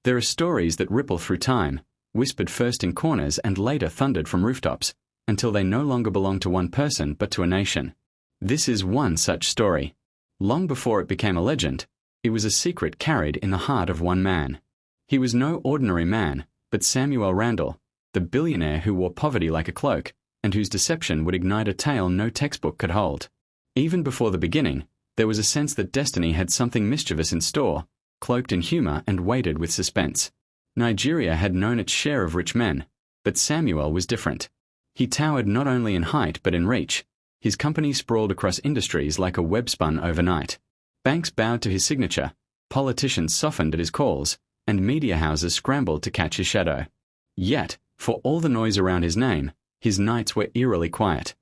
There are stories that ripple through time, whispered first in corners and later thundered from rooftops, until they no longer belong to one person but to a nation. This is one such story. Long before it became a legend, it was a secret carried in the heart of one man. He was no ordinary man, but Samuel Randle, the billionaire who wore poverty like a cloak, and whose deception would ignite a tale no textbook could hold. Even before the beginning, there was a sense that destiny had something mischievous in store, cloaked in humor and weighted with suspense. Nigeria had known its share of rich men, but Samuel was different. He towered not only in height but in reach. His company sprawled across industries like a web spun overnight. Banks bowed to his signature, politicians softened at his calls, and media houses scrambled to catch his shadow. Yet, for all the noise around his name, his nights were eerily quiet.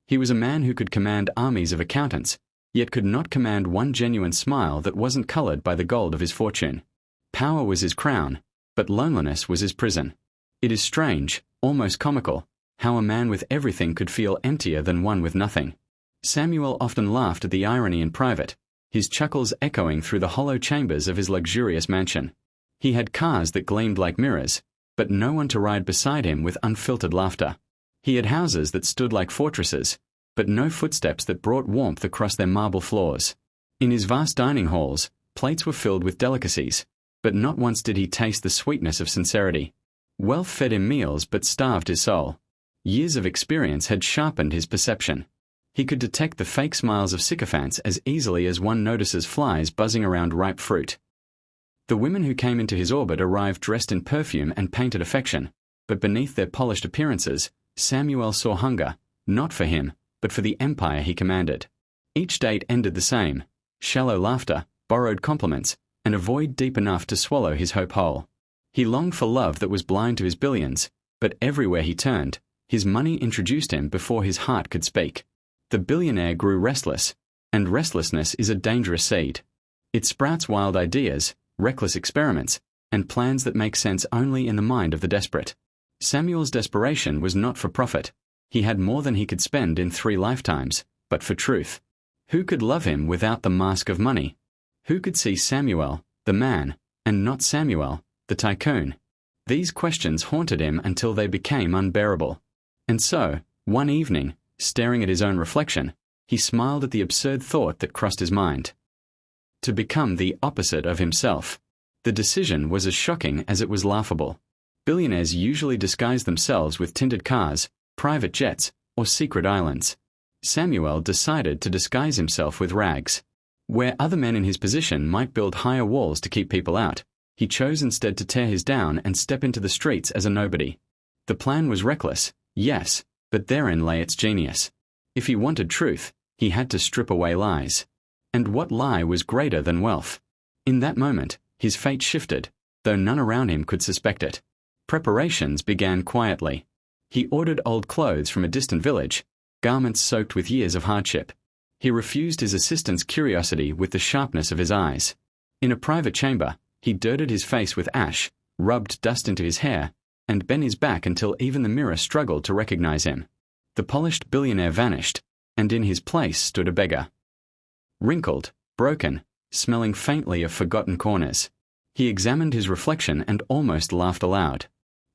He was a man who could command armies of accountants, yet could not command one genuine smile that wasn't colored by the gold of his fortune. Power was his crown, but loneliness was his prison. It is strange, almost comical, how a man with everything could feel emptier than one with nothing. Samuel often laughed at the irony in private, his chuckles echoing through the hollow chambers of his luxurious mansion. He had cars that gleamed like mirrors, but no one to ride beside him with unfiltered laughter. He had houses that stood like fortresses, but no footsteps that brought warmth across their marble floors. In his vast dining halls, plates were filled with delicacies, but not once did he taste the sweetness of sincerity. Wealth fed him meals but starved his soul. Years of experience had sharpened his perception. He could detect the fake smiles of sycophants as easily as one notices flies buzzing around ripe fruit. The women who came into his orbit arrived dressed in perfume and painted affection, but beneath their polished appearances, Samuel saw hunger, not for him, but for the empire he commanded. Each date ended the same: shallow laughter, borrowed compliments, and a void deep enough to swallow his hope whole. He longed for love that was blind to his billions, but everywhere he turned, his money introduced him before his heart could speak. The billionaire grew restless, and restlessness is a dangerous seed. It sprouts wild ideas, reckless experiments, and plans that make sense only in the mind of the desperate. Samuel's desperation was not for profit. He had more than he could spend in 3 lifetimes, but for truth. Who could love him without the mask of money? Who could see Samuel, the man, and not Samuel, the tycoon? These questions haunted him until they became unbearable. And so, one evening, staring at his own reflection, he smiled at the absurd thought that crossed his mind. To become the opposite of himself. The decision was as shocking as it was laughable. Billionaires usually disguise themselves with tinted cars, private jets, or secret islands. Samuel decided to disguise himself with rags. Where other men in his position might build higher walls to keep people out, he chose instead to tear his down and step into the streets as a nobody. The plan was reckless, yes, but therein lay its genius. If he wanted truth, he had to strip away lies. And what lie was greater than wealth? In that moment, his fate shifted, though none around him could suspect it. Preparations began quietly. He ordered old clothes from a distant village, garments soaked with years of hardship. He refused his assistant's curiosity with the sharpness of his eyes. In a private chamber, he dirted his face with ash, rubbed dust into his hair, and bent his back until even the mirror struggled to recognize him. The polished billionaire vanished, and in his place stood a beggar. Wrinkled, broken, smelling faintly of forgotten corners. He examined his reflection and almost laughed aloud.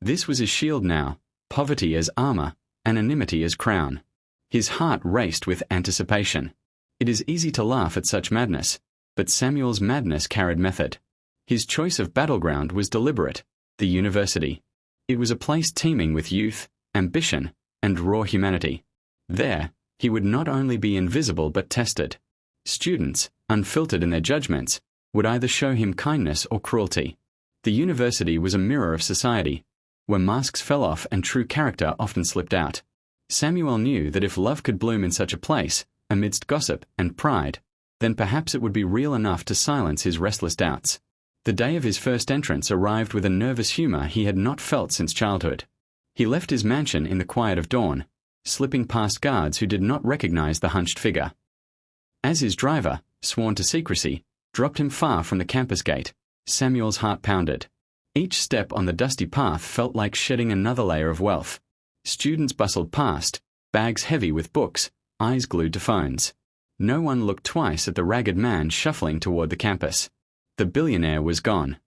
This was his shield now, poverty as armor, anonymity as crown. His heart raced with anticipation. It is easy to laugh at such madness, but Samuel's madness carried method. His choice of battleground was deliberate: the university. It was a place teeming with youth, ambition, and raw humanity. There, he would not only be invisible but tested. Students, unfiltered in their judgments, would either show him kindness or cruelty. The university was a mirror of society, where masks fell off and true character often slipped out. Samuel knew that if love could bloom in such a place, amidst gossip and pride, then perhaps it would be real enough to silence his restless doubts. The day of his first entrance arrived with a nervous humor he had not felt since childhood. He left his mansion in the quiet of dawn, slipping past guards who did not recognize the hunched figure. As his driver, sworn to secrecy, dropped him far from the campus gate, Samuel's heart pounded. Each step on the dusty path felt like shedding another layer of wealth. Students bustled past, bags heavy with books, eyes glued to phones. No one looked twice at the ragged man shuffling toward the campus. The billionaire was gone.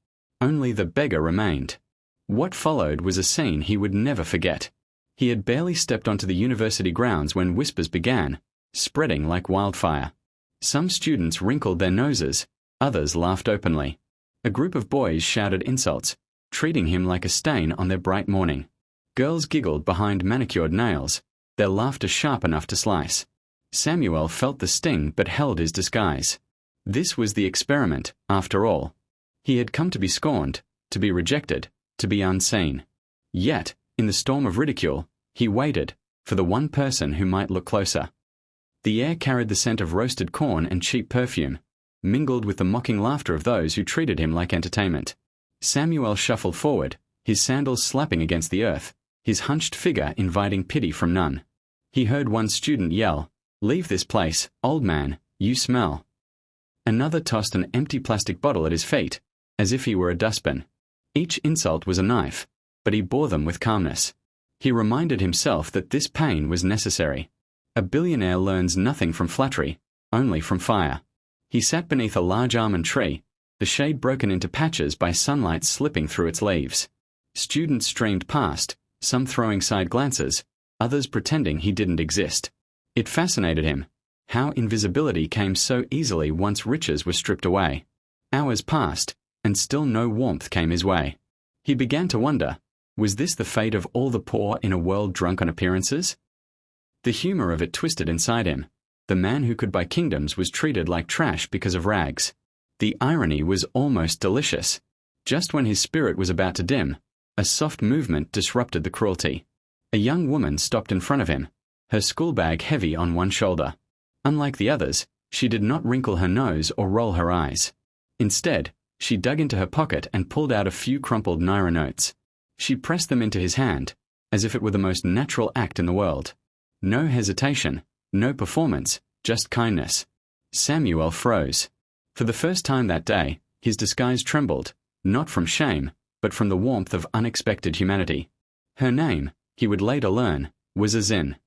Only the beggar remained. What followed was a scene he would never forget. He had barely stepped onto the university grounds when whispers began, spreading like wildfire. Some students wrinkled their noses, others laughed openly. A group of boys shouted insults, treating him like a stain on their bright morning. Girls giggled behind manicured nails, their laughter sharp enough to slice. Samuel felt the sting but held his disguise. This was the experiment, after all. He had come to be scorned, to be rejected, to be unseen. Yet, in the storm of ridicule, he waited for the one person who might look closer. The air carried the scent of roasted corn and cheap perfume, mingled with the mocking laughter of those who treated him like entertainment. Samuel shuffled forward, his sandals slapping against the earth, his hunched figure inviting pity from none. He heard one student yell, "Leave this place, old man, you smell." Another tossed an empty plastic bottle at his feet, as if he were a dustbin. Each insult was a knife, but he bore them with calmness. He reminded himself that this pain was necessary. A billionaire learns nothing from flattery, only from fire. He sat beneath a large almond tree, the shade broken into patches by sunlight slipping through its leaves. Students streamed past, some throwing side glances, others pretending he didn't exist. It fascinated him, how invisibility came so easily once riches were stripped away. Hours passed, and still no warmth came his way. He began to wonder, was this the fate of all the poor in a world drunk on appearances? The humor of it twisted inside him. The man who could buy kingdoms was treated like trash because of rags. The irony was almost delicious. Just when his spirit was about to dim, a soft movement disrupted the cruelty. A young woman stopped in front of him, her school bag heavy on one shoulder. Unlike the others, she did not wrinkle her nose or roll her eyes. Instead, she dug into her pocket and pulled out a few crumpled Naira notes. She pressed them into his hand, as if it were the most natural act in the world. No hesitation, no performance, just kindness. Samuel froze. For the first time that day, his disguise trembled, not from shame, but from the warmth of unexpected humanity. Her name, he would later learn, was Ezinne.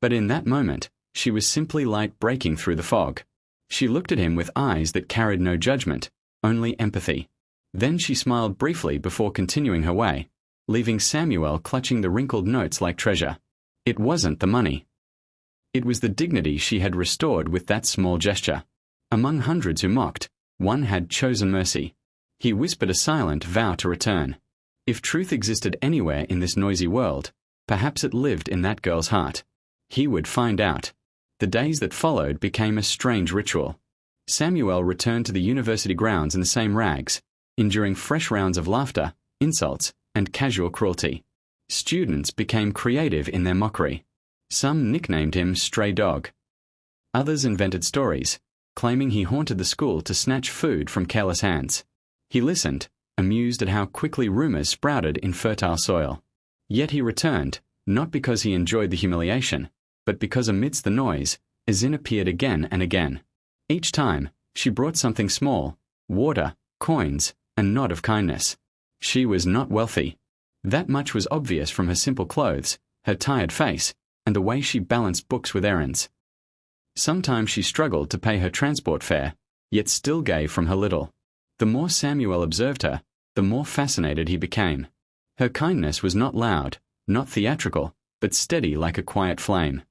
But in that moment, she was simply light breaking through the fog. She looked at him with eyes that carried no judgment, only empathy. Then she smiled briefly before continuing her way, leaving Samuel clutching the wrinkled notes like treasure. It wasn't the money. It was the dignity she had restored with that small gesture. Among hundreds who mocked, one had chosen mercy. He whispered a silent vow to return. If truth existed anywhere in this noisy world, perhaps it lived in that girl's heart. He would find out. The days that followed became a strange ritual. Samuel returned to the university grounds in the same rags, enduring fresh rounds of laughter, insults, and casual cruelty. Students became creative in their mockery. Some nicknamed him Stray Dog. Others invented stories, claiming he haunted the school to snatch food from careless hands. He listened, amused at how quickly rumors sprouted in fertile soil. Yet he returned, not because he enjoyed the humiliation, but because amidst the noise, Ezinne appeared again and again. Each time, she brought something small, water, coins, a nod of kindness. She was not wealthy. That much was obvious from her simple clothes, her tired face, and the way she balanced books with errands. Sometimes she struggled to pay her transport fare, yet still gave from her little. The more Samuel observed her, the more fascinated he became. Her kindness was not loud, not theatrical, but steady like a quiet flame.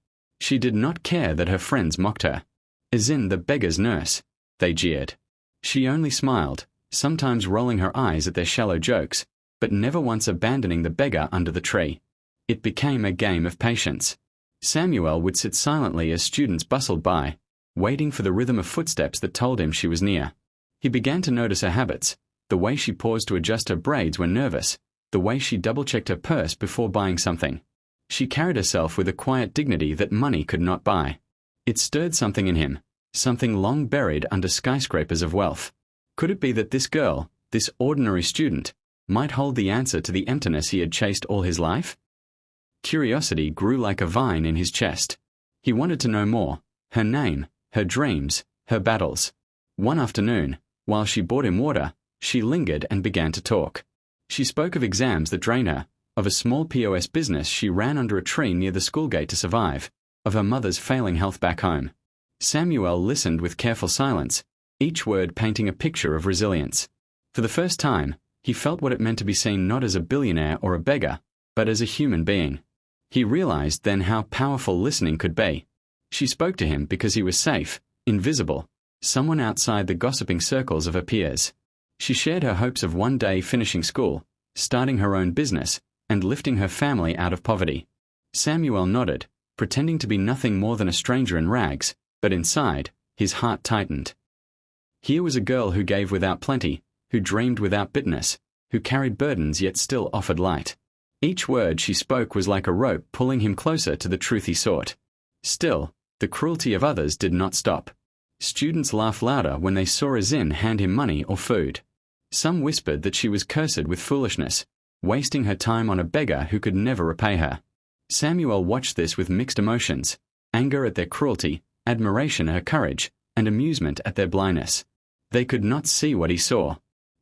She did not care that her friends mocked her. Ezinne the beggar's nurse, they jeered. She only smiled, sometimes rolling her eyes at their shallow jokes, but never once abandoning the beggar under the tree. It became a game of patience. Samuel would sit silently as students bustled by, waiting for the rhythm of footsteps that told him she was near. He began to notice her habits, the way she paused to adjust her braids when nervous, the way she double-checked her purse before buying something. She carried herself with a quiet dignity that money could not buy. It stirred something in him, something long buried under skyscrapers of wealth. Could it be that this girl, this ordinary student, might hold the answer to the emptiness he had chased all his life? Curiosity grew like a vine in his chest. He wanted to know more, her name, her dreams, her battles. One afternoon, while she bought him water, she lingered and began to talk. She spoke of exams that drained her, of a small POS business she ran under a tree near the school gate to survive, of her mother's failing health back home. Samuel listened with careful silence, each word painting a picture of resilience. For the first time, He felt what it meant to be seen not as a billionaire or a beggar, but as a human being. He realized then how powerful listening could be. She spoke to him because he was safe, invisible, someone outside the gossiping circles of her peers. She shared her hopes of one day finishing school, starting her own business, and lifting her family out of poverty. Samuel nodded, pretending to be nothing more than a stranger in rags, but inside, his heart tightened. Here was a girl who gave without plenty, who dreamed without bitterness, who carried burdens yet still offered light. Each word she spoke was like a rope pulling him closer to the truth he sought. Still, the cruelty of others did not stop. Students laughed louder when they saw Ezinne hand him money or food. Some whispered that she was cursed with foolishness, wasting her time on a beggar who could never repay her. Samuel watched this with mixed emotions, anger at their cruelty, admiration at her courage, and amusement at their blindness. They could not see what he saw.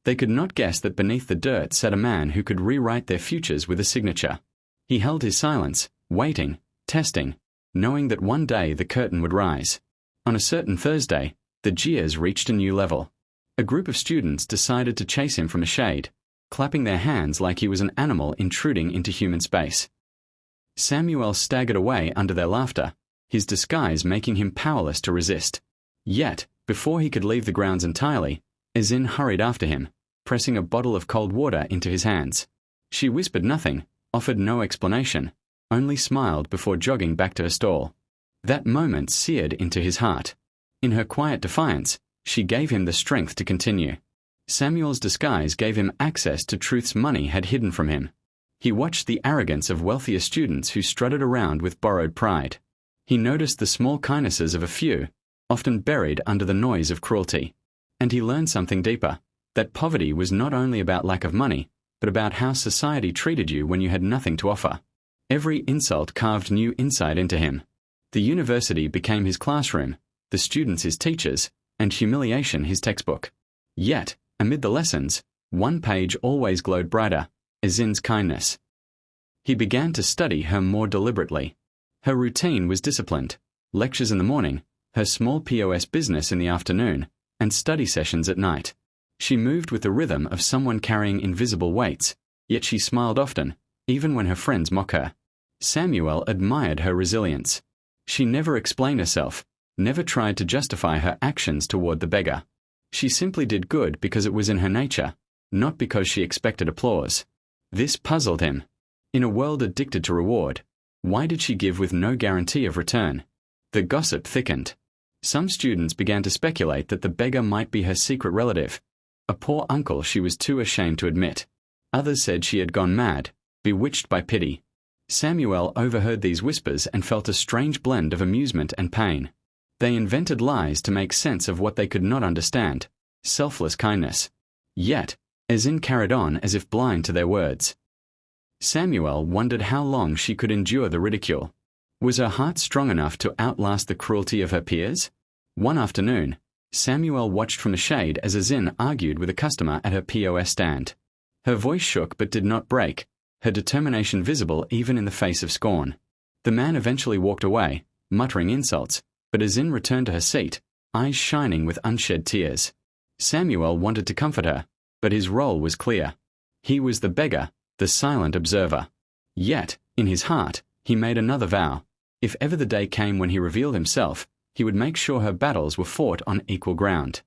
They could not guess that beneath the dirt sat a man who could rewrite their futures with a signature. He held his silence, waiting, testing, knowing that one day the curtain would rise. On a certain Thursday, the jeers reached a new level. A group of students decided to chase him from the shade, clapping their hands like he was an animal intruding into human space. Samuel staggered away under their laughter, his disguise making him powerless to resist. Yet, before he could leave the grounds entirely, Ezinne hurried after him, pressing a bottle of cold water into his hands. She whispered nothing, offered no explanation, only smiled before jogging back to her stall. That moment seared into his heart. In her quiet defiance, she gave him the strength to continue. Samuel's disguise gave him access to truths money had hidden from him. He watched the arrogance of wealthier students who strutted around with borrowed pride. He noticed the small kindnesses of a few, often buried under the noise of cruelty. And he learned something deeper, that poverty was not only about lack of money, but about how society treated you when you had nothing to offer. Every insult carved new insight into him. The university became his classroom, the students his teachers, and humiliation his textbook. Yet, amid the lessons, one page always glowed brighter, Ezinne's kindness. He began to study her more deliberately. Her routine was disciplined: lectures in the morning, her small POS business in the afternoon, and study sessions at night. She moved with the rhythm of someone carrying invisible weights, yet she smiled often, even when her friends mocked her. Samuel admired her resilience. She never explained herself, never tried to justify her actions toward the beggar. She simply did good because it was in her nature, not because she expected applause. This puzzled him. In a world addicted to reward, why did she give with no guarantee of return? The gossip thickened. Some students began to speculate that the beggar might be her secret relative, a poor uncle she was too ashamed to admit. Others said she had gone mad, bewitched by pity. Samuel overheard these whispers and felt a strange blend of amusement and pain. They invented lies to make sense of what they could not understand: selfless kindness. Yet, Ezinne carried on as if blind to their words. Samuel wondered how long she could endure the ridicule. Was her heart strong enough to outlast the cruelty of her peers? One afternoon, Samuel watched from the shade as Ezinne argued with a customer at her POS stand. Her voice shook but did not break, her determination visible even in the face of scorn. The man eventually walked away, muttering insults, but Ezinne returned to her seat, eyes shining with unshed tears. Samuel wanted to comfort her, but his role was clear. He was the beggar, the silent observer. Yet, in his heart, he made another vow. If ever the day came when he revealed himself, he would make sure her battles were fought on equal ground.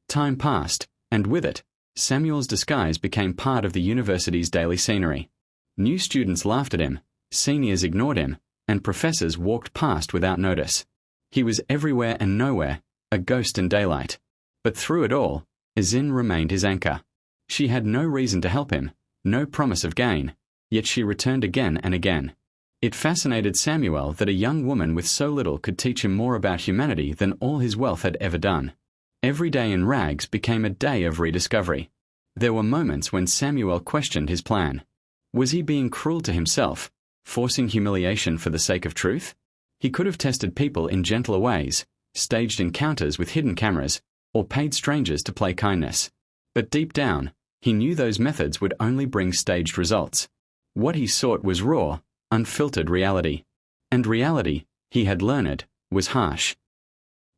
Time passed, and with it, Samuel's disguise became part of the university's daily scenery. New students laughed at him, seniors ignored him, and professors walked past without notice. He was everywhere and nowhere, a ghost in daylight. But through it all, Ezinne remained his anchor. She had no reason to help him, no promise of gain, yet she returned again and again. It fascinated Samuel that a young woman with so little could teach him more about humanity than all his wealth had ever done. Every day in rags became a day of rediscovery. There were moments when Samuel questioned his plan. Was he being cruel to himself, forcing humiliation for the sake of truth? He could have tested people in gentler ways, staged encounters with hidden cameras, or paid strangers to play kindness. But deep down, he knew those methods would only bring staged results. What he sought was raw, unfiltered reality. And reality, he had learned, was harsh.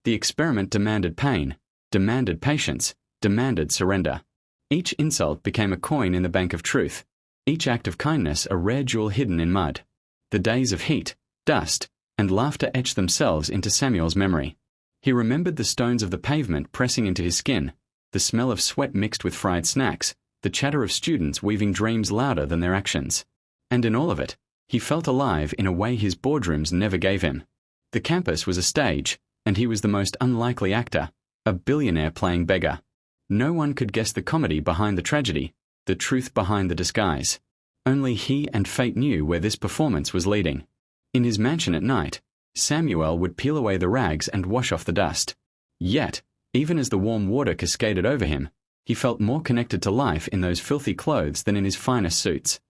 The experiment demanded pain, demanded patience, demanded surrender. Each insult became a coin in the bank of truth, each act of kindness a rare jewel hidden in mud. The days of heat, dust, and laughter etched themselves into Samuel's memory. He remembered the stones of the pavement pressing into his skin, the smell of sweat mixed with fried snacks, the chatter of students weaving dreams louder than their actions. And in all of it, he felt alive in a way his boardrooms never gave him. The campus was a stage, and he was the most unlikely actor, a billionaire playing beggar. No one could guess the comedy behind the tragedy, the truth behind the disguise. Only he and fate knew where this performance was leading. In his mansion at night, Samuel would peel away the rags and wash off the dust. Yet, even as the warm water cascaded over him, he felt more connected to life in those filthy clothes than in his finest suits.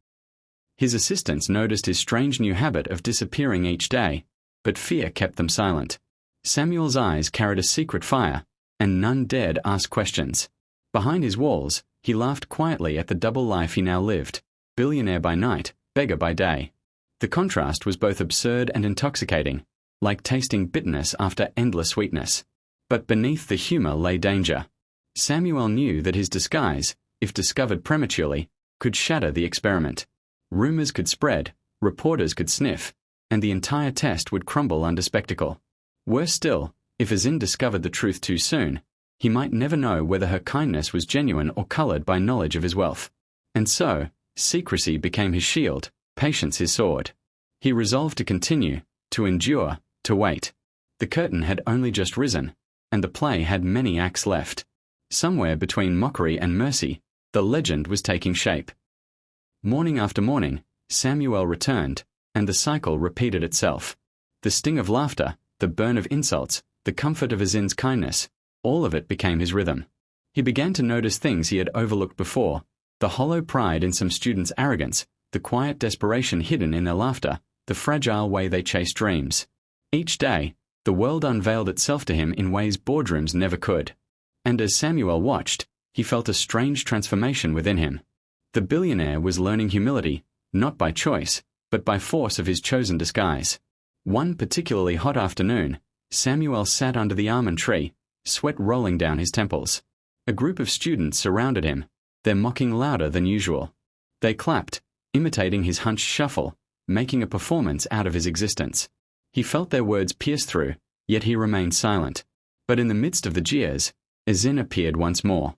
His assistants noticed his strange new habit of disappearing each day, but fear kept them silent. Samuel's eyes carried a secret fire, and none dared ask questions. Behind his walls, he laughed quietly at the double life he now lived, billionaire by night, beggar by day. The contrast was both absurd and intoxicating, like tasting bitterness after endless sweetness. But beneath the humor lay danger. Samuel knew that his disguise, if discovered prematurely, could shatter the experiment. Rumors could spread, reporters could sniff, and the entire test would crumble under spectacle. Worse still, if Ezinne discovered the truth too soon, he might never know whether her kindness was genuine or colored by knowledge of his wealth. And so, secrecy became his shield, patience his sword. He resolved to continue, to endure, to wait. The curtain had only just risen, and the play had many acts left. Somewhere between mockery and mercy, the legend was taking shape. Morning after morning, Samuel returned, and the cycle repeated itself. The sting of laughter, the burn of insults, the comfort of Ezinne's kindness, all of it became his rhythm. He began to notice things he had overlooked before, the hollow pride in some students' arrogance, the quiet desperation hidden in their laughter, the fragile way they chased dreams. Each day, the world unveiled itself to him in ways boardrooms never could. And as Samuel watched, he felt a strange transformation within him. The billionaire was learning humility, not by choice, but by force of his chosen disguise. One particularly hot afternoon, Samuel sat under the almond tree, sweat rolling down his temples. A group of students surrounded him, their mocking louder than usual. They clapped, imitating his hunched shuffle, making a performance out of his existence. He felt their words pierce through, yet he remained silent. But in the midst of the jeers, Ezinne appeared once more.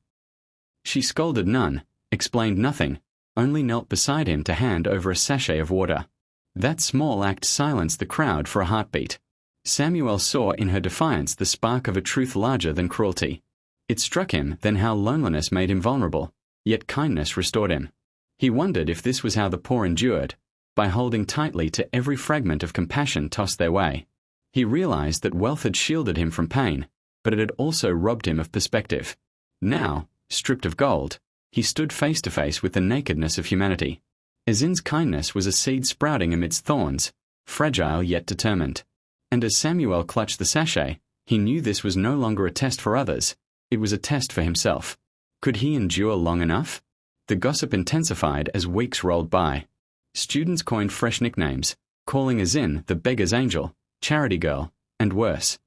She scolded none, explained nothing, only knelt beside him to hand over a sachet of water. That small act silenced the crowd for a heartbeat. Samuel saw in her defiance the spark of a truth larger than cruelty. It struck him then how loneliness made him vulnerable, yet kindness restored him. He wondered if this was how the poor endured, by holding tightly to every fragment of compassion tossed their way. He realized that wealth had shielded him from pain, but it had also robbed him of perspective. Now, stripped of gold, he stood face to face with the nakedness of humanity. Ezinne's kindness was a seed sprouting amidst thorns, fragile yet determined. And as Samuel clutched the sachet, he knew this was no longer a test for others, it was a test for himself. Could he endure long enough? The gossip intensified as weeks rolled by. Students coined fresh nicknames, calling Ezinne the beggar's angel, charity girl, and worse.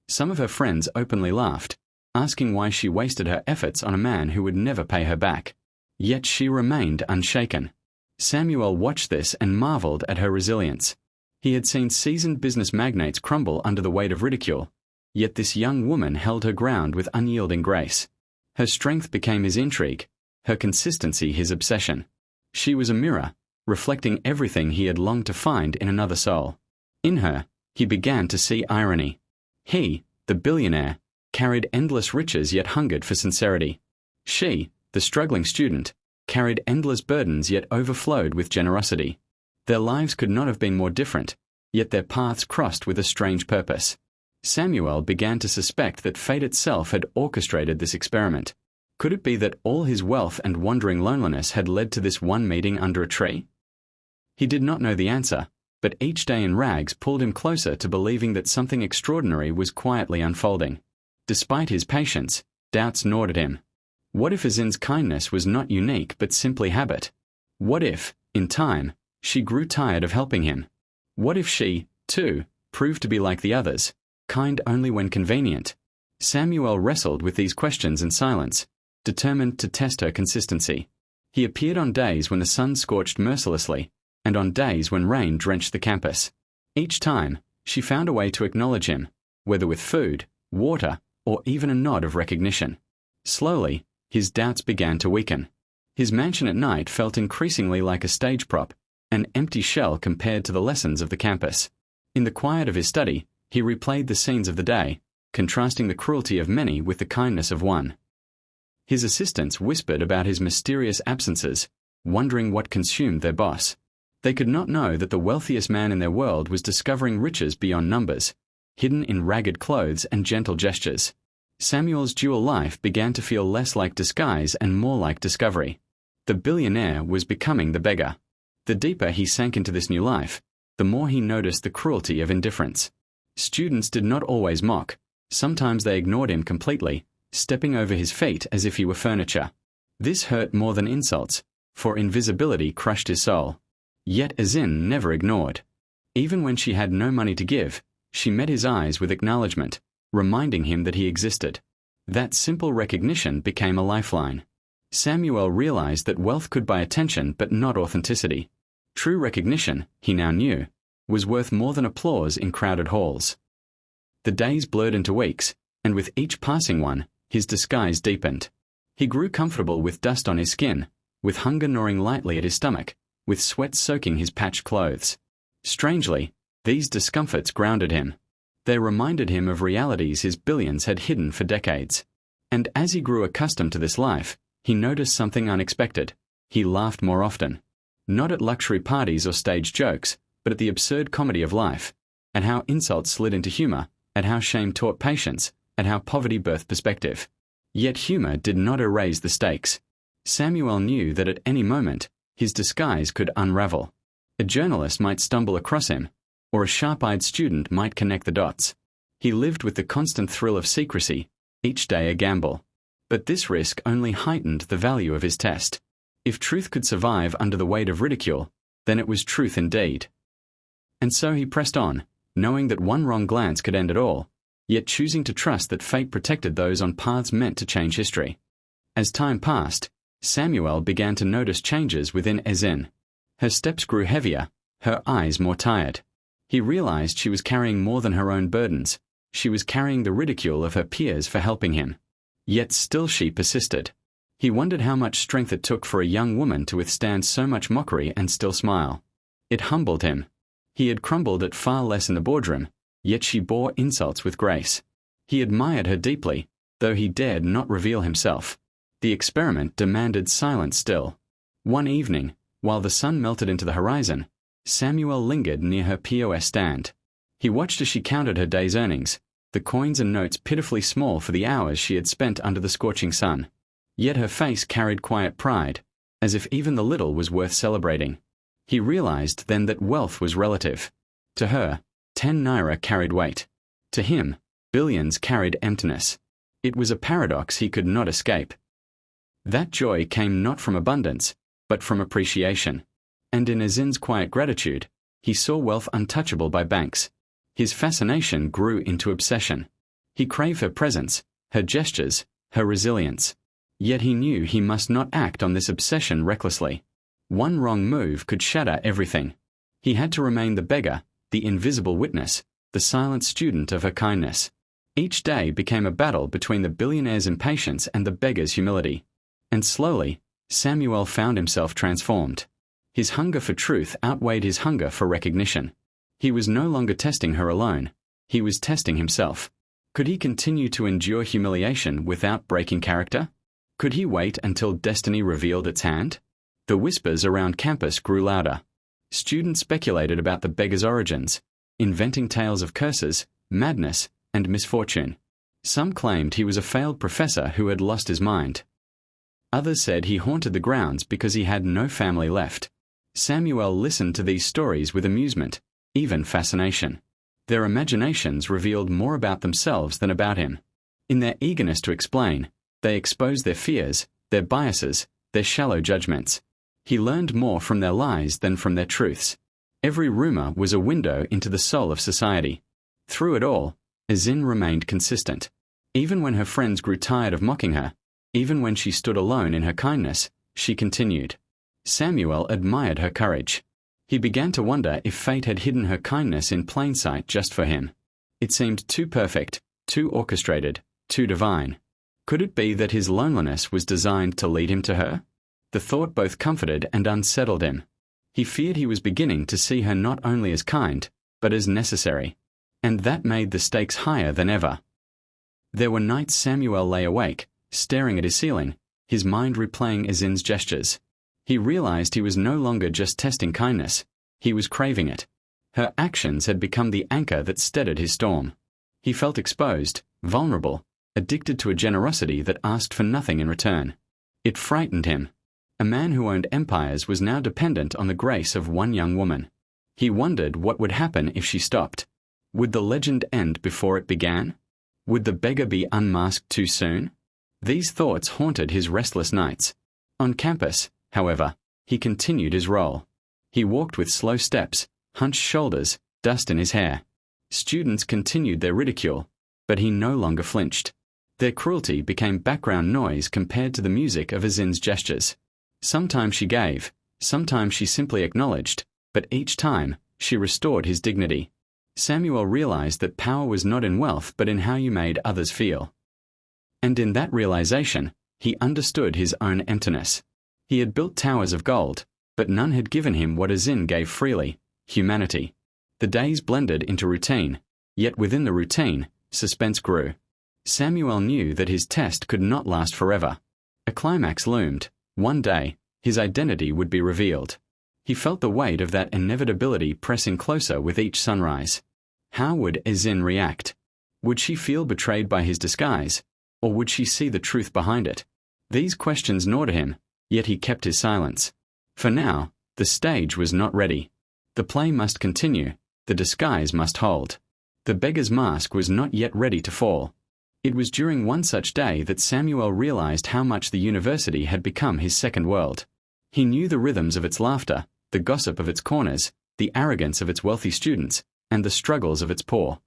Some of her friends openly laughed, asking why she wasted her efforts on a man who would never pay her back. Yet she remained unshaken. Samuel watched this and marveled at her resilience. He had seen seasoned business magnates crumble under the weight of ridicule, yet this young woman held her ground with unyielding grace. Her strength became his intrigue, her consistency his obsession. She was a mirror, reflecting everything he had longed to find in another soul. In her, he began to see irony. He, the billionaire, carried endless riches yet hungered for sincerity. She, the struggling student, carried endless burdens yet overflowed with generosity. Their lives could not have been more different, yet their paths crossed with a strange purpose. Samuel began to suspect that fate itself had orchestrated this experiment. Could it be that all his wealth and wandering loneliness had led to this one meeting under a tree? He did not know the answer, but each day in rags pulled him closer to believing that something extraordinary was quietly unfolding. Despite his patience, doubts gnawed at him. What if Ezinne's kindness was not unique but simply habit? What if, in time, she grew tired of helping him? What if she, too, proved to be like the others, kind only when convenient? Samuel wrestled with these questions in silence, determined to test her consistency. He appeared on days when the sun scorched mercilessly, and on days when rain drenched the campus. Each time, she found a way to acknowledge him, whether with food, water, or even a nod of recognition. Slowly, his doubts began to weaken. His mansion at night felt increasingly like a stage prop, an empty shell compared to the lessons of the campus. In the quiet of his study, he replayed the scenes of the day, contrasting the cruelty of many with the kindness of one. His assistants whispered about his mysterious absences, wondering what consumed their boss. They could not know that the wealthiest man in their world was discovering riches beyond numbers, hidden in ragged clothes and gentle gestures. Samuel's dual life began to feel less like disguise and more like discovery. The billionaire was becoming the beggar. The deeper he sank into this new life, the more he noticed the cruelty of indifference. Students did not always mock. Sometimes they ignored him completely, stepping over his feet as if he were furniture. This hurt more than insults, for invisibility crushed his soul. Yet Ezinne never ignored. Even when she had no money to give, she met his eyes with acknowledgement, reminding him that he existed. That simple recognition became a lifeline. Samuel realized that wealth could buy attention but not authenticity. True recognition, he now knew, was worth more than applause in crowded halls. The days blurred into weeks, and with each passing one, his disguise deepened. He grew comfortable with dust on his skin, with hunger gnawing lightly at his stomach, with sweat soaking his patched clothes. Strangely, these discomforts grounded him. They reminded him of realities his billions had hidden for decades. And as he grew accustomed to this life, he noticed something unexpected. He laughed more often. Not at luxury parties or stage jokes, but at the absurd comedy of life, at how insults slid into humor, at how shame taught patience, at how poverty birthed perspective. Yet humor did not erase the stakes. Samuel knew that at any moment, his disguise could unravel. A journalist might stumble across him, or a sharp-eyed student might connect the dots. He lived with the constant thrill of secrecy, each day a gamble. But this risk only heightened the value of his test. If truth could survive under the weight of ridicule, then it was truth indeed. And so he pressed on, knowing that one wrong glance could end it all, yet choosing to trust that fate protected those on paths meant to change history. As time passed, Samuel began to notice changes within Ezinne. Her steps grew heavier, her eyes more tired. He realized she was carrying more than her own burdens. She was carrying the ridicule of her peers for helping him. Yet still she persisted. He wondered how much strength it took for a young woman to withstand so much mockery and still smile. It humbled him. He had crumbled at far less in the boardroom, yet she bore insults with grace. He admired her deeply, though he dared not reveal himself. The experiment demanded silence still. One evening, while the sun melted into the horizon, Samuel lingered near her POS stand. He watched as she counted her day's earnings, the coins and notes pitifully small for the hours she had spent under the scorching sun. Yet her face carried quiet pride, as if even the little was worth celebrating. He realized then that wealth was relative. To her, 10 naira carried weight. To him, billions carried emptiness. It was a paradox he could not escape. That joy came not from abundance, but from appreciation. And in Ezinne's quiet gratitude, he saw wealth untouchable by banks. His fascination grew into obsession. He craved her presence, her gestures, her resilience. Yet he knew he must not act on this obsession recklessly. One wrong move could shatter everything. He had to remain the beggar, the invisible witness, the silent student of her kindness. Each day became a battle between the billionaire's impatience and the beggar's humility. And slowly, Samuel found himself transformed. His hunger for truth outweighed his hunger for recognition. He was no longer testing her alone. He was testing himself. Could he continue to endure humiliation without breaking character? Could he wait until destiny revealed its hand? The whispers around campus grew louder. Students speculated about the beggar's origins, inventing tales of curses, madness, and misfortune. Some claimed he was a failed professor who had lost his mind. Others said he haunted the grounds because he had no family left. Samuel listened to these stories with amusement, even fascination. Their imaginations revealed more about themselves than about him. In their eagerness to explain, they exposed their fears, their biases, their shallow judgments. He learned more from their lies than from their truths. Every rumor was a window into the soul of society. Through it all, Ezinne remained consistent. Even when her friends grew tired of mocking her, Even when she stood alone in her kindness, she continued. Samuel admired her courage. He began to wonder if fate had hidden her kindness in plain sight just for him. It seemed too perfect, too orchestrated, too divine. Could it be that his loneliness was designed to lead him to her? The thought both comforted and unsettled him. He feared he was beginning to see her not only as kind, but as necessary. And that made the stakes higher than ever. There were nights Samuel lay awake, staring at his ceiling, his mind replaying Ezinne's gestures. He realized he was no longer just testing kindness, he was craving it. Her actions had become the anchor that steadied his storm. He felt exposed, vulnerable, addicted to a generosity that asked for nothing in return. It frightened him. A man who owned empires was now dependent on the grace of one young woman. He wondered what would happen if she stopped. Would the legend end before it began? Would the beggar be unmasked too soon? These thoughts haunted his restless nights. On campus, however, he continued his role. He walked with slow steps, hunched shoulders, dust in his hair. Students continued their ridicule, but he no longer flinched. Their cruelty became background noise compared to the music of Ezinne's gestures. Sometimes she gave, sometimes she simply acknowledged, but each time, she restored his dignity. Samuel realized that power was not in wealth but in how you made others feel. And in that realization, he understood his own emptiness. He had built towers of gold, but none had given him what Ezinne gave freely, humanity. The days blended into routine, yet within the routine, suspense grew. Samuel knew that his test could not last forever. A climax loomed. One day, his identity would be revealed. He felt the weight of that inevitability pressing closer with each sunrise. How would Ezinne react? Would she feel betrayed by his disguise, or would she see the truth behind it? These questions gnawed him, yet he kept his silence. For now, the stage was not ready. The play must continue, the disguise must hold. The beggar's mask was not yet ready to fall. It was during one such day that Samuel realized how much the university had become his second world. He knew the rhythms of its laughter, the gossip of its corners, the arrogance of its wealthy students, and the struggles of its poor.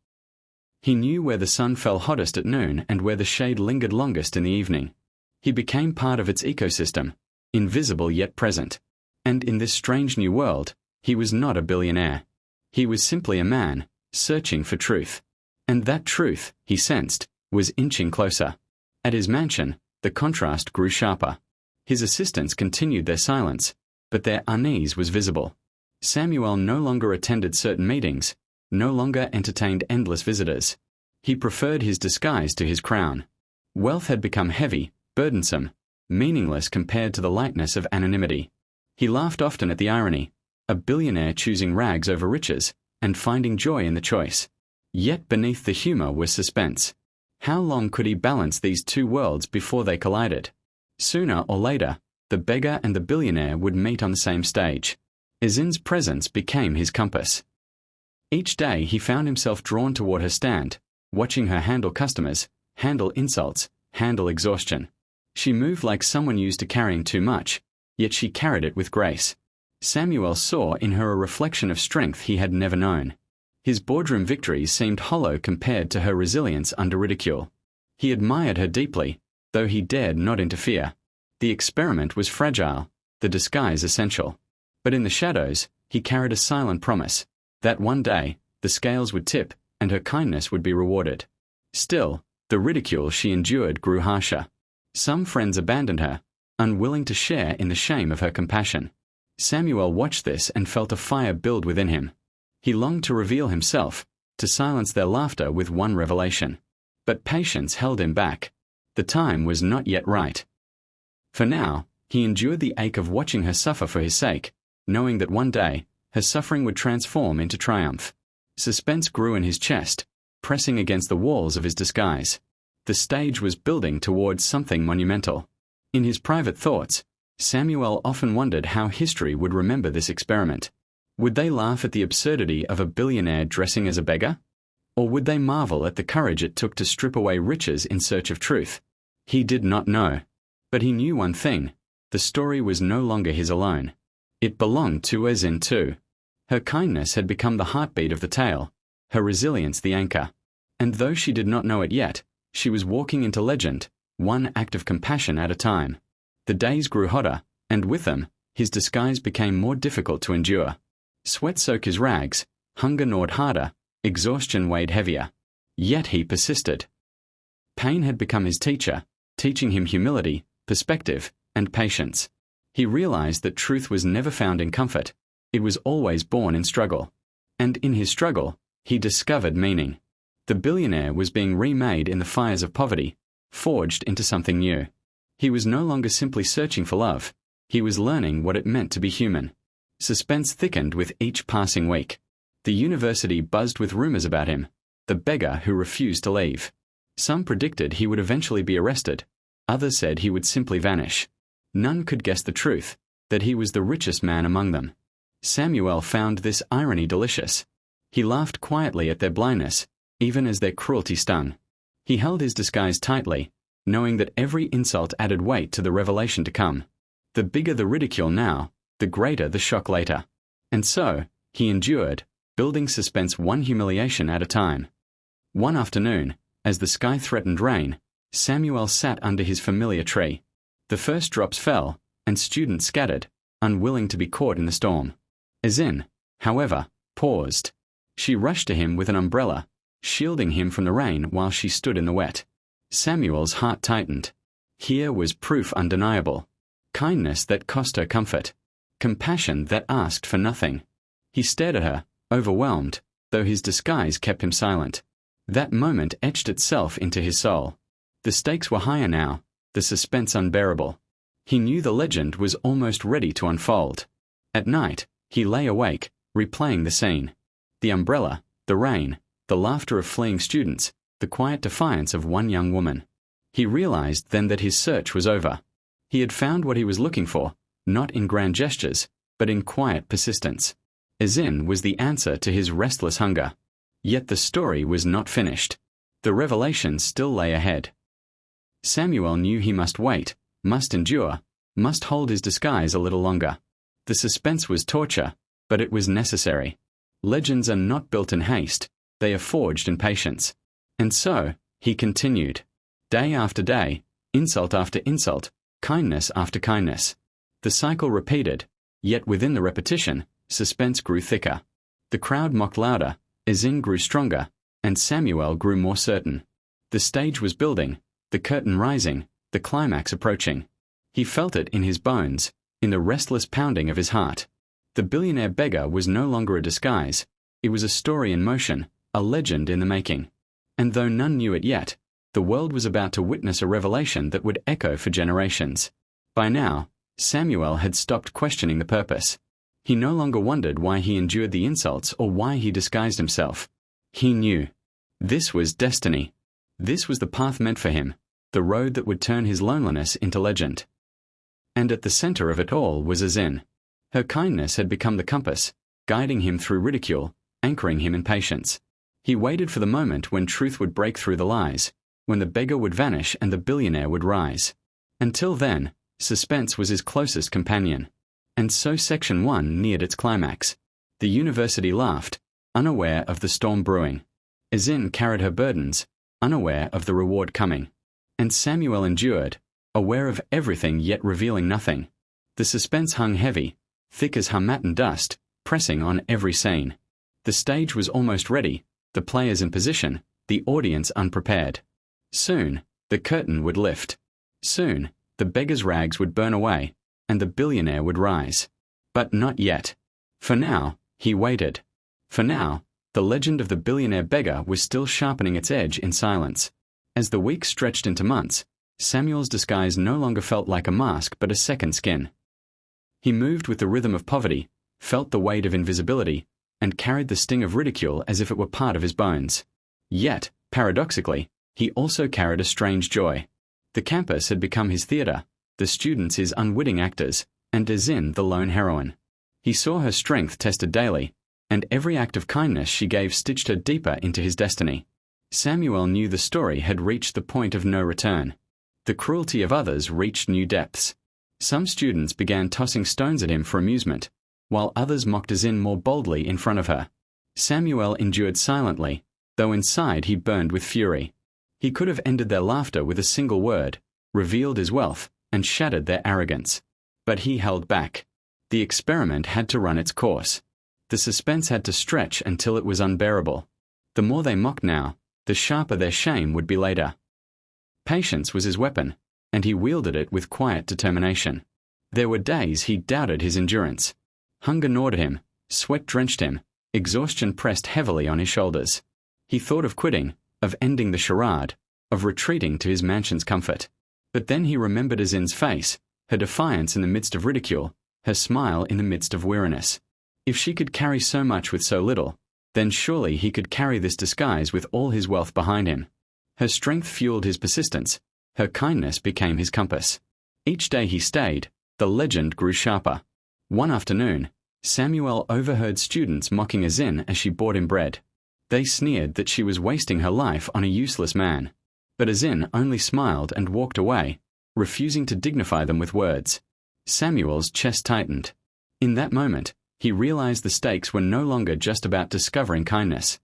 He knew where the sun fell hottest at noon and where the shade lingered longest in the evening. He became part of its ecosystem, invisible yet present. And in this strange new world, he was not a billionaire. He was simply a man, searching for truth. And that truth, he sensed, was inching closer. At his mansion, the contrast grew sharper. His assistants continued their silence, but their unease was visible. Samuel no longer attended certain meetings, no longer entertained endless visitors. He preferred his disguise to his crown. Wealth had become heavy, burdensome, meaningless compared to the lightness of anonymity. He laughed often at the irony, a billionaire choosing rags over riches, and finding joy in the choice. Yet beneath the humor was suspense. How long could he balance these two worlds before they collided? Sooner or later, the beggar and the billionaire would meet on the same stage. Ezinne's presence became his compass. Each day he found himself drawn toward her stand, watching her handle customers, handle insults, handle exhaustion. She moved like someone used to carrying too much, yet she carried it with grace. Samuel saw in her a reflection of strength he had never known. His boardroom victories seemed hollow compared to her resilience under ridicule. He admired her deeply, though he dared not interfere. The experiment was fragile, the disguise essential. But in the shadows, he carried a silent promise that one day, the scales would tip and her kindness would be rewarded. Still, the ridicule she endured grew harsher. Some friends abandoned her, unwilling to share in the shame of her compassion. Samuel watched this and felt a fire build within him. He longed to reveal himself, to silence their laughter with one revelation. But patience held him back. The time was not yet right. For now, he endured the ache of watching her suffer for his sake, knowing that one day, her suffering would transform into triumph. Suspense grew in his chest, pressing against the walls of his disguise. The stage was building towards something monumental. In his private thoughts, Samuel often wondered how history would remember this experiment. Would they laugh at the absurdity of a billionaire dressing as a beggar? Or would they marvel at the courage it took to strip away riches in search of truth? He did not know. But he knew one thing: the story was no longer his alone. It belonged to Ezinne too. Her kindness had become the heartbeat of the tale, her resilience the anchor. And though she did not know it yet, she was walking into legend, one act of compassion at a time. The days grew hotter, and with them, his disguise became more difficult to endure. Sweat soaked his rags, hunger gnawed harder, exhaustion weighed heavier. Yet he persisted. Pain had become his teacher, teaching him humility, perspective, and patience. He realized that truth was never found in comfort. It was always born in struggle. And in his struggle, he discovered meaning. The billionaire was being remade in the fires of poverty, forged into something new. He was no longer simply searching for love. He was learning what it meant to be human. Suspense thickened with each passing week. The university buzzed with rumors about him, the beggar who refused to leave. Some predicted he would eventually be arrested. Others said he would simply vanish. None could guess the truth, that he was the richest man among them. Samuel found this irony delicious. He laughed quietly at their blindness, even as their cruelty stung. He held his disguise tightly, knowing that every insult added weight to the revelation to come. The bigger the ridicule now, the greater the shock later. And so, he endured, building suspense one humiliation at a time. One afternoon, as the sky threatened rain, Samuel sat under his familiar tree. The first drops fell, and students scattered, unwilling to be caught in the storm. Ezinne, however, paused. She rushed to him with an umbrella, shielding him from the rain while she stood in the wet. Samuel's heart tightened. Here was proof undeniable. Kindness that cost her comfort. Compassion that asked for nothing. He stared at her, overwhelmed, though his disguise kept him silent. That moment etched itself into his soul. The stakes were higher now, the suspense unbearable. He knew the legend was almost ready to unfold. At night, he lay awake, replaying the scene. The umbrella, the rain, the laughter of fleeing students, the quiet defiance of one young woman. He realized then that his search was over. He had found what he was looking for, not in grand gestures, but in quiet persistence. Ezinne was the answer to his restless hunger. Yet the story was not finished. The revelation still lay ahead. Samuel knew he must wait, must endure, must hold his disguise a little longer. The suspense was torture, but it was necessary. Legends are not built in haste, they are forged in patience. And so, he continued. Day after day, insult after insult, kindness after kindness. The cycle repeated, yet within the repetition, suspense grew thicker. The crowd mocked louder, Ezinne grew stronger, and Samuel grew more certain. The stage was building, the curtain rising, the climax approaching. He felt it in his bones, in the restless pounding of his heart. The billionaire beggar was no longer a disguise. It was a story in motion, a legend in the making. And though none knew it yet, the world was about to witness a revelation that would echo for generations. By now, Samuel had stopped questioning the purpose. He no longer wondered why he endured the insults or why he disguised himself. He knew. This was destiny. This was the path meant for him, the road that would turn his loneliness into legend. And at the center of it all was Ezinne. Her kindness had become the compass, guiding him through ridicule, anchoring him in patience. He waited for the moment when truth would break through the lies, when the beggar would vanish and the billionaire would rise. Until then, suspense was his closest companion. And so Section 1 neared its climax. The university laughed, unaware of the storm brewing. Ezinne carried her burdens, unaware of the reward coming. And Samuel endured, aware of everything yet revealing nothing. The suspense hung heavy, thick as harmattan dust, pressing on every scene. The stage was almost ready, the players in position, the audience unprepared. Soon, the curtain would lift. Soon, the beggar's rags would burn away, and the billionaire would rise. But not yet. For now, he waited. For now, the legend of the billionaire beggar was still sharpening its edge in silence. As the weeks stretched into months, Samuel's disguise no longer felt like a mask but a second skin. He moved with the rhythm of poverty, felt the weight of invisibility, and carried the sting of ridicule as if it were part of his bones. Yet, paradoxically, he also carried a strange joy. The campus had become his theater, the students his unwitting actors, and Ezinne the lone heroine. He saw her strength tested daily, and every act of kindness she gave stitched her deeper into his destiny. Samuel knew the story had reached the point of no return. The cruelty of others reached new depths. Some students began tossing stones at him for amusement, while others mocked Ezinne more boldly in front of her. Samuel endured silently, though inside he burned with fury. He could have ended their laughter with a single word, revealed his wealth, and shattered their arrogance. But he held back. The experiment had to run its course. The suspense had to stretch until it was unbearable. The more they mocked now, the sharper their shame would be later. Patience was his weapon, and he wielded it with quiet determination. There were days he doubted his endurance. Hunger gnawed at him, sweat drenched him, exhaustion pressed heavily on his shoulders. He thought of quitting, of ending the charade, of retreating to his mansion's comfort. But then he remembered Ezinne's face, her defiance in the midst of ridicule, her smile in the midst of weariness. If she could carry so much with so little, then surely he could carry this disguise with all his wealth behind him. Her strength fueled his persistence. Her kindness became his compass. Each day he stayed, the legend grew sharper. One afternoon, Samuel overheard students mocking Ezinne as she bought him bread. They sneered that she was wasting her life on a useless man. But Ezinne only smiled and walked away, refusing to dignify them with words. Samuel's chest tightened. In that moment, he realized the stakes were no longer just about discovering kindness.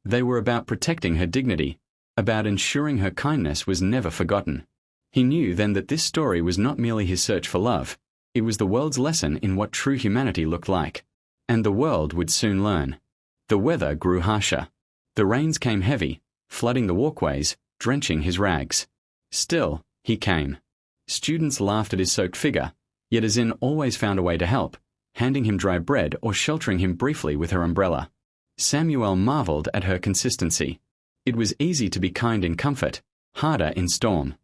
They were about protecting her dignity, about ensuring her kindness was never forgotten. He knew then that this story was not merely his search for love, it was the world's lesson in what true humanity looked like. And the world would soon learn. The weather grew harsher. The rains came heavy, flooding the walkways, drenching his rags. Still, he came. Students laughed at his soaked figure, yet Ezinne always found a way to help, handing him dry bread or sheltering him briefly with her umbrella. Samuel marveled at her consistency. It was easy to be kind in comfort, harder in storm.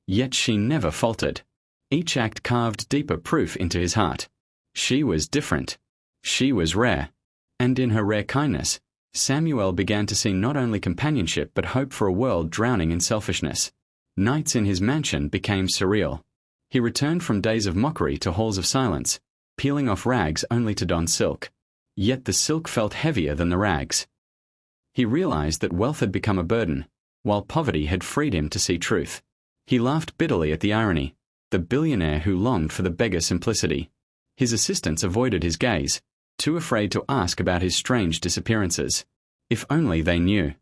Yet she never faltered. Each act carved deeper proof into his heart. She was different. She was rare. And in her rare kindness, Samuel began to see not only companionship but hope for a world drowning in selfishness. Nights in his mansion became surreal. He returned from days of mockery to halls of silence, peeling off rags only to don silk. Yet the silk felt heavier than the rags. He realized that wealth had become a burden, while poverty had freed him to see truth. He laughed bitterly at the irony, the billionaire who longed for the beggar's simplicity. His assistants avoided his gaze, too afraid to ask about his strange disappearances. If only they knew.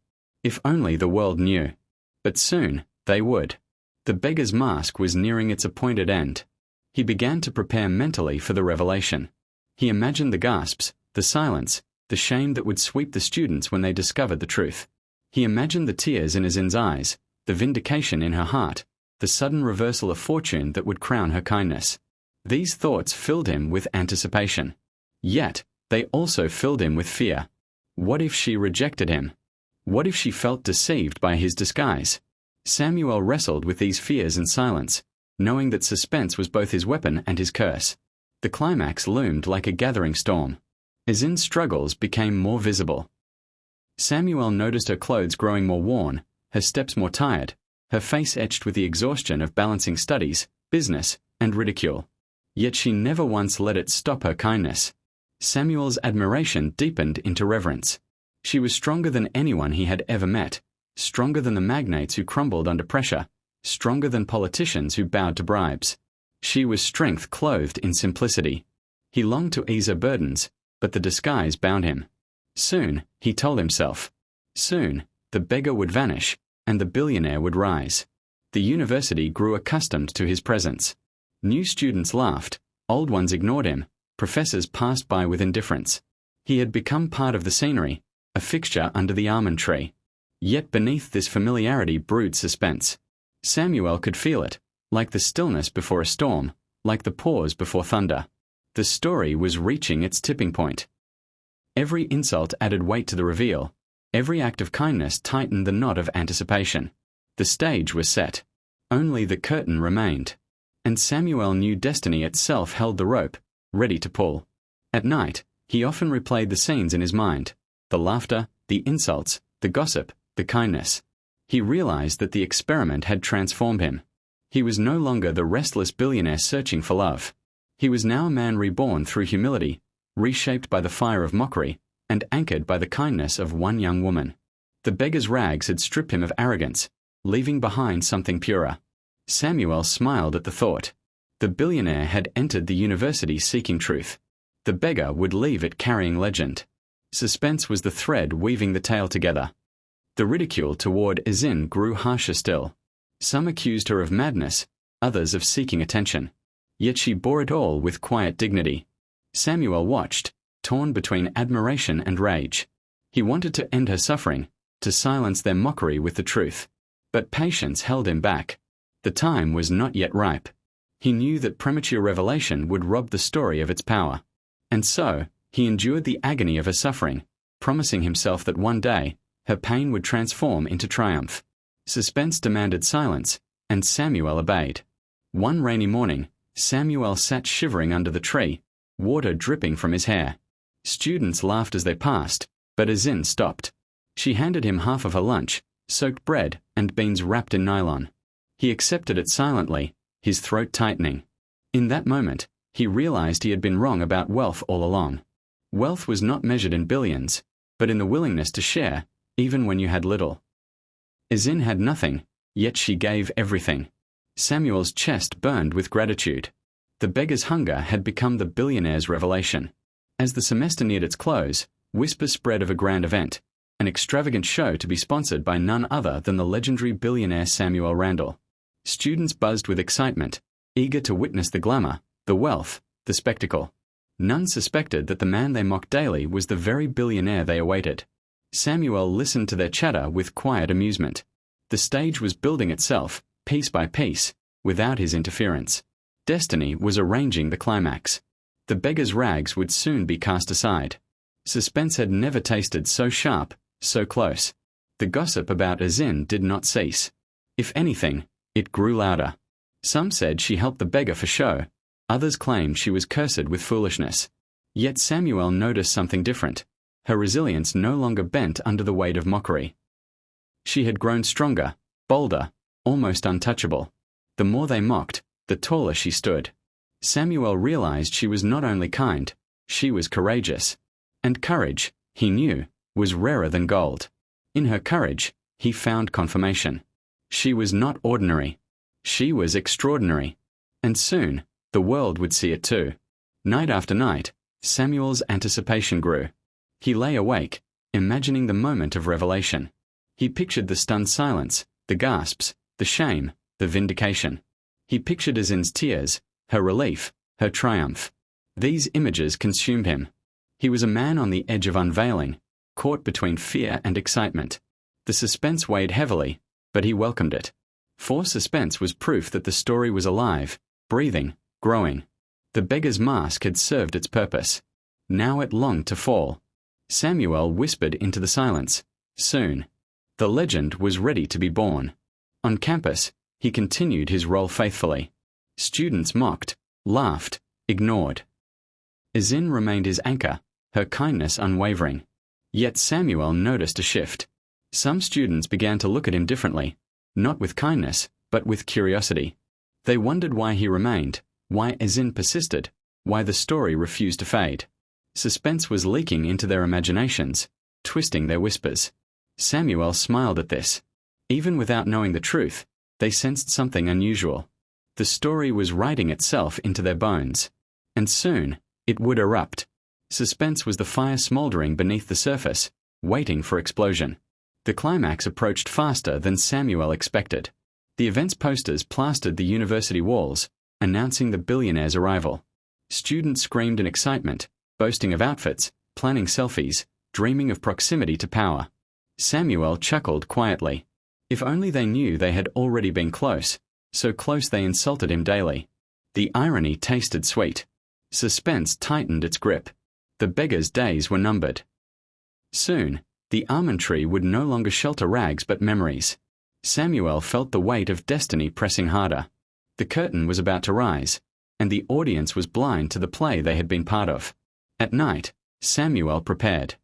If only the world knew. But soon, they would. The beggar's mask was nearing its appointed end. He began to prepare mentally for the revelation. He imagined the gasps, the silence, the shame that would sweep the students when they discovered the truth. He imagined the tears in Ezinne's eyes, the vindication in her heart, the sudden reversal of fortune that would crown her kindness. These thoughts filled him with anticipation. Yet, they also filled him with fear. What if she rejected him? What if she felt deceived by his disguise? Samuel wrestled with these fears in silence, knowing that suspense was both his weapon and his curse. The climax loomed like a gathering storm. Ezinne's struggles became more visible. Samuel noticed her clothes growing more worn, her steps more tired, her face etched with the exhaustion of balancing studies, business, and ridicule. Yet she never once let it stop her kindness. Samuel's admiration deepened into reverence. She was stronger than anyone he had ever met, stronger than the magnates who crumbled under pressure, stronger than politicians who bowed to bribes. She was strength clothed in simplicity. He longed to ease her burdens, but the disguise bound him. Soon, he told himself. Soon, the beggar would vanish, and the billionaire would rise. The university grew accustomed to his presence. New students laughed, old ones ignored him, professors passed by with indifference. He had become part of the scenery, a fixture under the almond tree. Yet beneath this familiarity brewed suspense. Samuel could feel it, like the stillness before a storm, like the pause before thunder. The story was reaching its tipping point. Every insult added weight to the reveal. Every act of kindness tightened the knot of anticipation. The stage was set. Only the curtain remained. And Samuel knew destiny itself held the rope, ready to pull. At night, he often replayed the scenes in his mind, the laughter, the insults, the gossip, the kindness. He realized that the experiment had transformed him. He was no longer the restless billionaire searching for love. He was now a man reborn through humility, reshaped by the fire of mockery, and anchored by the kindness of one young woman. The beggar's rags had stripped him of arrogance, leaving behind something purer. Samuel smiled at the thought. The billionaire had entered the university seeking truth. The beggar would leave it carrying legend. Suspense was the thread weaving the tale together. The ridicule toward Ezinne grew harsher still. Some accused her of madness, others of seeking attention. Yet she bore it all with quiet dignity. Samuel watched, torn between admiration and rage. He wanted to end her suffering, to silence their mockery with the truth. But patience held him back. The time was not yet ripe. He knew that premature revelation would rob the story of its power. And so, he endured the agony of her suffering, promising himself that one day, her pain would transform into triumph. Suspense demanded silence, and Samuel obeyed. One rainy morning, Samuel sat shivering under the tree, water dripping from his hair. Students laughed as they passed, but Ezinne stopped. She handed him half of her lunch, soaked bread and beans wrapped in nylon. He accepted it silently, his throat tightening. In that moment, he realized he had been wrong about wealth all along. Wealth was not measured in billions, but in the willingness to share, even when you had little. Ezinne had nothing, yet she gave everything. Samuel's chest burned with gratitude. The beggar's hunger had become the billionaire's revelation. As the semester neared its close, whispers spread of a grand event, an extravagant show to be sponsored by none other than the legendary billionaire Samuel Randle. Students buzzed with excitement, eager to witness the glamour, the wealth, the spectacle. None suspected that the man they mocked daily was the very billionaire they awaited. Samuel listened to their chatter with quiet amusement. The stage was building itself, piece by piece, without his interference. Destiny was arranging the climax. The beggar's rags would soon be cast aside. Suspense had never tasted so sharp, so close. The gossip about Ezinne did not cease. If anything, it grew louder. Some said she helped the beggar for show. Others claimed she was cursed with foolishness. Yet Samuel noticed something different. Her resilience no longer bent under the weight of mockery. She had grown stronger, bolder, almost untouchable. The more they mocked, the taller she stood. Samuel realized she was not only kind, she was courageous. And courage, he knew, was rarer than gold. In her courage, he found confirmation. She was not ordinary. She was extraordinary. And soon, the world would see it too. Night after night, Samuel's anticipation grew. He lay awake, imagining the moment of revelation. He pictured the stunned silence, the gasps, the shame, the vindication. He pictured Ezinne's tears, her relief, her triumph. These images consumed him. He was a man on the edge of unveiling, caught between fear and excitement. The suspense weighed heavily, but he welcomed it. For suspense was proof that the story was alive, breathing, growing. The beggar's mask had served its purpose. Now it longed to fall. Samuel whispered into the silence. Soon. The legend was ready to be born. On campus, he continued his role faithfully. Students mocked, laughed, ignored. Ezinne remained his anchor, her kindness unwavering. Yet Samuel noticed a shift. Some students began to look at him differently, not with kindness, but with curiosity. They wondered why he remained, why Ezinne persisted, why the story refused to fade. Suspense was leaking into their imaginations, twisting their whispers. Samuel smiled at this. Even without knowing the truth, they sensed something unusual. The story was writing itself into their bones. And soon, it would erupt. Suspense was the fire smoldering beneath the surface, waiting for explosion. The climax approached faster than Samuel expected. The event's posters plastered the university walls, announcing the billionaire's arrival. Students screamed in excitement, boasting of outfits, planning selfies, dreaming of proximity to power. Samuel chuckled quietly. If only they knew they had already been close, so close they insulted him daily. The irony tasted sweet. Suspense tightened its grip. The beggar's days were numbered. Soon, the almond tree would no longer shelter rags but memories. Samuel felt the weight of destiny pressing harder. The curtain was about to rise, and the audience was blind to the play they had been part of. At night, Samuel prepared.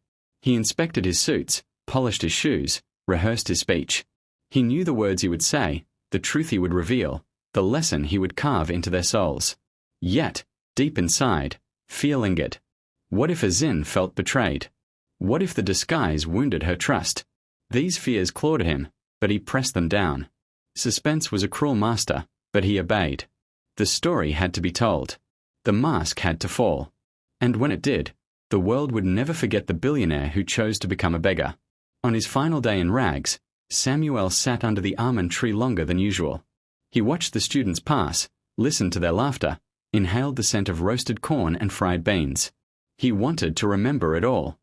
He inspected his suits, polished his shoes, rehearsed his speech. He knew the words he would say, the truth he would reveal, the lesson he would carve into their souls. Yet, deep inside, fear lingered. What if Ezinne felt betrayed? What if the disguise wounded her trust? These fears clawed at him, but he pressed them down. Suspense was a cruel master, but he obeyed. The story had to be told. The mask had to fall. And when it did, the world would never forget the billionaire who chose to become a beggar. On his final day in rags, Samuel sat under the almond tree longer than usual. He watched the students pass, listened to their laughter, inhaled the scent of roasted corn and fried beans. He wanted to remember it all.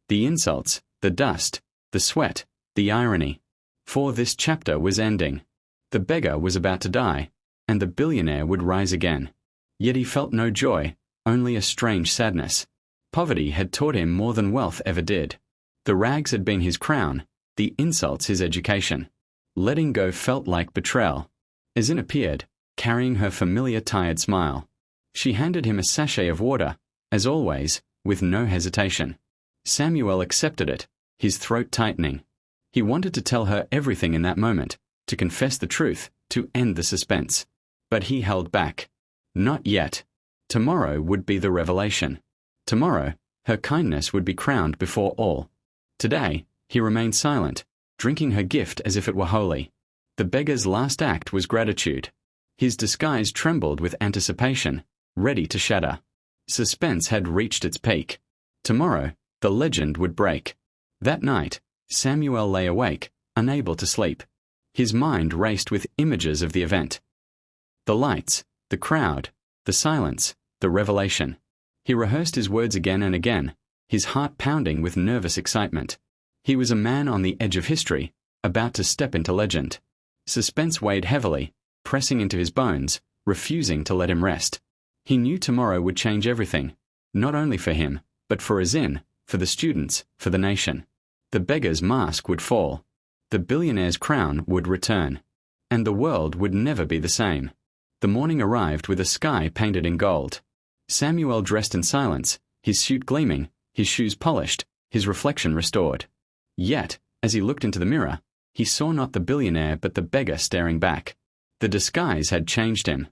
The insults, the dust, the sweat, the irony. For this chapter was ending. The beggar was about to die, and the billionaire would rise again. Yet he felt no joy, only a strange sadness. Poverty had taught him more than wealth ever did. The rags had been his crown, the insults his education. Letting go felt like betrayal. Ezinne appeared, carrying her familiar tired smile. She handed him a sachet of water, as always, with no hesitation. Samuel accepted it, his throat tightening. He wanted to tell her everything in that moment, to confess the truth, to end the suspense. But he held back. Not yet. Tomorrow would be the revelation. Tomorrow, her kindness would be crowned before all. Today, he remained silent, drinking her gift as if it were holy. The beggar's last act was gratitude. His disguise trembled with anticipation, ready to shatter. Suspense had reached its peak. Tomorrow, the legend would break. That night, Samuel lay awake, unable to sleep. His mind raced with images of the event. The lights, the crowd, the silence, the revelation. He rehearsed his words again and again, his heart pounding with nervous excitement. He was a man on the edge of history, about to step into legend. Suspense weighed heavily, pressing into his bones, refusing to let him rest. He knew tomorrow would change everything, not only for him, but for Ezinne, for the students, for the nation. The beggar's mask would fall. The billionaire's crown would return. And the world would never be the same. The morning arrived with a sky painted in gold. Samuel dressed in silence, his suit gleaming, his shoes polished, his reflection restored. Yet, as he looked into the mirror, he saw not the billionaire but the beggar staring back. The disguise had changed him.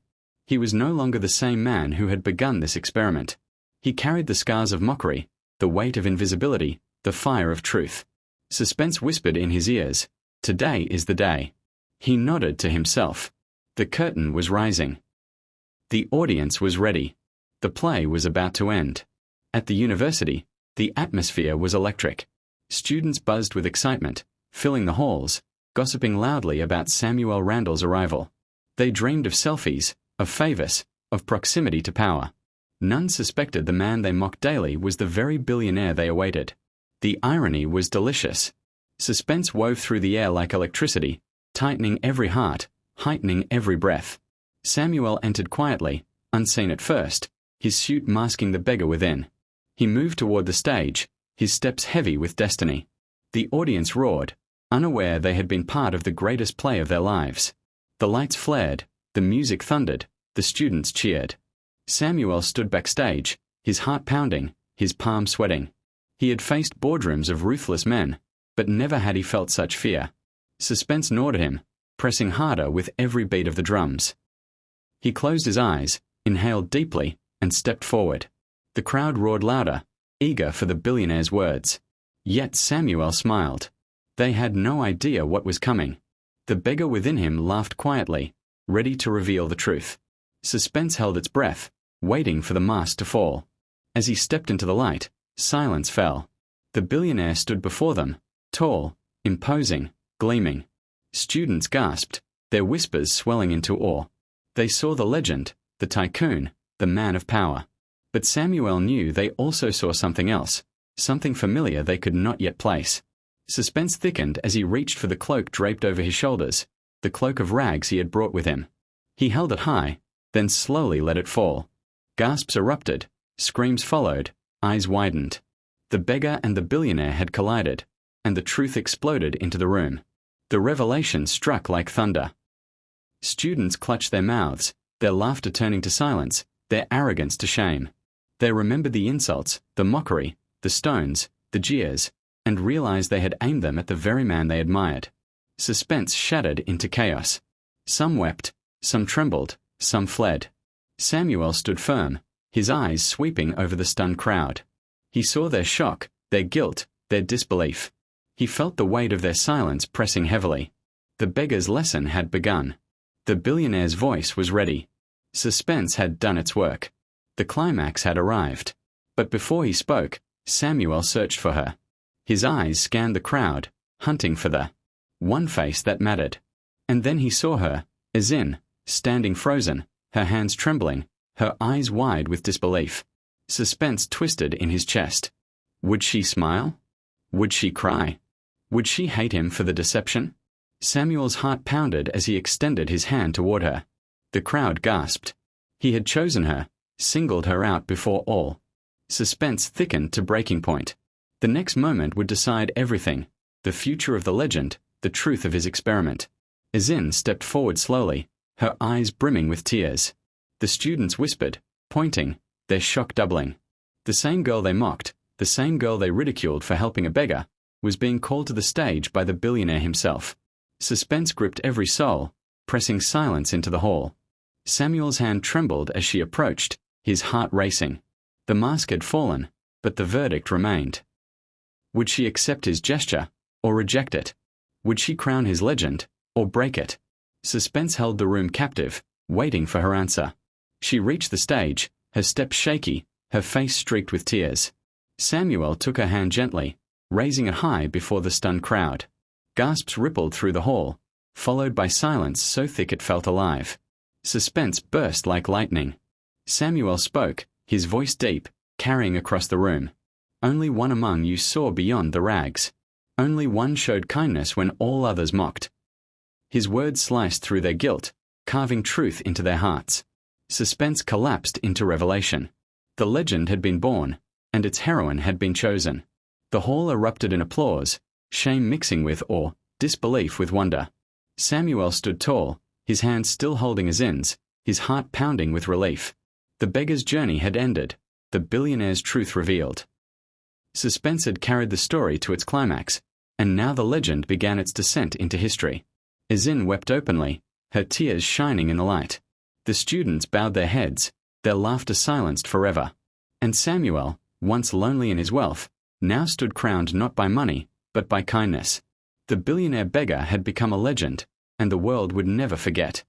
He was no longer the same man who had begun this experiment. He carried the scars of mockery, the weight of invisibility, the fire of truth. Suspense whispered in his ears, "Today is the day." He nodded to himself. The curtain was rising. The audience was ready. The play was about to end. At the university, the atmosphere was electric. Students buzzed with excitement, filling the halls, gossiping loudly about Samuel Randle's arrival. They dreamed of selfies, of favors, of proximity to power. None suspected the man they mocked daily was the very billionaire they awaited. The irony was delicious. Suspense wove through the air like electricity, tightening every heart, heightening every breath. Samuel entered quietly, unseen at first, his suit masking the beggar within. He moved toward the stage, his steps heavy with destiny. The audience roared, unaware they had been part of the greatest play of their lives. The lights flared, the music thundered, the students cheered. Samuel stood backstage, his heart pounding, his palms sweating. He had faced boardrooms of ruthless men, but never had he felt such fear. Suspense gnawed at him, pressing harder with every beat of the drums. He closed his eyes, inhaled deeply, and stepped forward. The crowd roared louder, eager for the billionaire's words. Yet Samuel smiled. They had no idea what was coming. The beggar within him laughed quietly, ready to reveal the truth. Suspense held its breath, waiting for the mask to fall. As he stepped into the light, silence fell. The billionaire stood before them, tall, imposing, gleaming. Students gasped, their whispers swelling into awe. They saw the legend, the tycoon, the man of power. But Samuel knew they also saw something else, something familiar they could not yet place. Suspense thickened as he reached for the cloak draped over his shoulders, the cloak of rags he had brought with him. He held it high, then slowly let it fall. Gasps erupted, screams followed, eyes widened. The beggar and the billionaire had collided, and the truth exploded into the room. The revelation struck like thunder. Students clutched their mouths, their laughter turning to silence, their arrogance to shame. They remembered the insults, the mockery, the stones, the jeers, and realized they had aimed them at the very man they admired. Suspense shattered into chaos. Some wept, some trembled, some fled. Samuel stood firm, his eyes sweeping over the stunned crowd. He saw their shock, their guilt, their disbelief. He felt the weight of their silence pressing heavily. The beggar's lesson had begun. The billionaire's voice was ready. Suspense had done its work. The climax had arrived. But before he spoke, Samuel searched for her. His eyes scanned the crowd, hunting for the one face that mattered. And then he saw her, Ezinne, standing frozen, her hands trembling, her eyes wide with disbelief. Suspense twisted in his chest. Would she smile? Would she cry? Would she hate him for the deception? Samuel's heart pounded as he extended his hand toward her. The crowd gasped. He had chosen her, singled her out before all. Suspense thickened to breaking point. The next moment would decide everything, the future of the legend, the truth of his experiment. Ezinne stepped forward slowly, her eyes brimming with tears. The students whispered, pointing, their shock doubling. The same girl they mocked, the same girl they ridiculed for helping a beggar, was being called to the stage by the billionaire himself. Suspense gripped every soul, pressing silence into the hall. Samuel's hand trembled as she approached, his heart racing. The mask had fallen, but the verdict remained. Would she accept his gesture, or reject it? Would she crown his legend, or break it? Suspense held the room captive, waiting for her answer. She reached the stage, her steps shaky, her face streaked with tears. Samuel took her hand gently, raising it high before the stunned crowd. Gasps rippled through the hall, followed by silence so thick it felt alive. Suspense burst like lightning. Samuel spoke, his voice deep, carrying across the room. Only one among you saw beyond the rags. Only one showed kindness when all others mocked. His words sliced through their guilt, carving truth into their hearts. Suspense collapsed into revelation. The legend had been born, and its heroine had been chosen. The hall erupted in applause, shame mixing with awe, disbelief with wonder. Samuel stood tall, his hands still holding Ezinne's, his heart pounding with relief. The beggar's journey had ended, the billionaire's truth revealed. Suspense had carried the story to its climax, and now the legend began its descent into history. Ezinne wept openly, her tears shining in the light. The students bowed their heads, their laughter silenced forever. And Samuel, once lonely in his wealth, now stood crowned not by money, but by kindness. The billionaire beggar had become a legend, and the world would never forget.